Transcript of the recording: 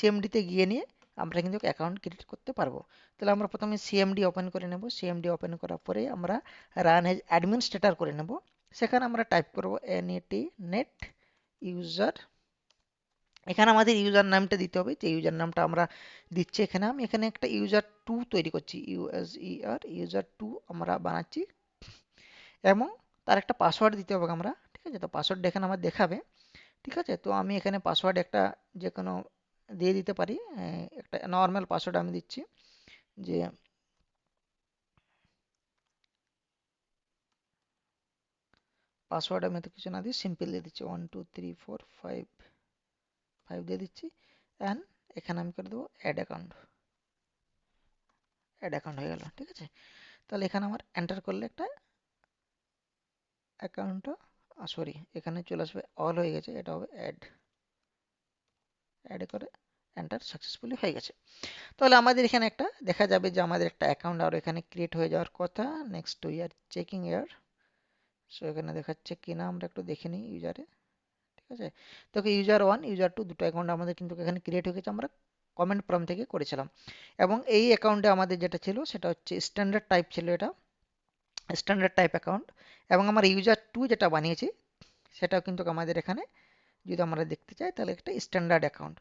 সিএমডিতে গিয়ে নিয়ে আমরা কিন্তু অ্যাকাউন্ট ক্রিয়েট করতে পারবো। তাহলে আমরা প্রথমে সিএমডি ওপেন করে নেব। সিএমডি ওপেন করার পরে আমরা রান এজ অ্যাডমিনিস্ট্রেটর করে নেব। সেখানে আমরা টাইপ করব NET নেট ইউজার। এখানে আমাদের ইউজার নামটা দিতে হবে, যে ইউজার নামটা আমরা দিচ্ছি এখানে। আমি এখানে একটা ইউজার 2 তৈরি করছি, ইউজার 2 আমরা বানাচ্ছি, এবং তার একটা পাসওয়ার্ড দিতে হবে আমরা। ঠিক আছে, তো পাসওয়ার্ড এখানে আমার দেখাবে। ঠিক আছে, তো আমি এখানে পাসওয়ার্ড একটা যে কোনো দিয়ে দিতে পারি। একটা নর্মাল পাসওয়ার্ড আমি দিচ্ছি, যে পাসওয়ার্ড আমি তো কিছু না দিই, সিম্পল দিয়ে দিচ্ছি 1 2 3 4 5 দিয়ে দিচ্ছি। অ্যান্ড এখানে আমি করে দেবো অ্যাড অ্যাকাউন্ট। অ্যাড অ্যাকাউন্ট হয়ে গেল। ঠিক আছে, তাহলে এখানে আমার এন্টার করলে একটা অ্যাকাউন্টটা, সরি, এখানে চলে আসবে অল হয়ে গেছে, এটা হবে অ্যাড। অ্যাড করে এন্টার সাকসেসফুলি হয়ে গেছে। তাহলে আমাদের এখানে একটা দেখা যাবে যে আমাদের একটা অ্যাকাউন্ট আর এখানে ক্রিয়েট হয়ে যাওয়ার কথা। Next we are checking year. So এখানে দেখাচ্ছে কিনা আমরা একটু দেখে নিই ইউজারে। ঠিক আছে, তো ইউজার 1 ইউজার 2 দুটো অ্যাকাউন্ট আমাদের কিন্তু এখানে ক্রিয়েট হয়ে গেছে, আমরা কমেন্ট প্রম্পট থেকে করেছিলাম। এবং এই অ্যাকাউন্টে আমাদের যেটা ছিল সেটা হচ্ছে স্ট্যান্ডার্ড টাইপ ছিল, এটা স্ট্যান্ডার্ড টাইপ অ্যাকাউন্ট। এবং আমার ইউজার 2 যেটা বানিয়েছি সেটাও কিন্তু আমাদের এখানে যদি আমরা দেখতে চাই তাহলে একটা স্ট্যান্ডার্ড অ্যাকাউন্ট।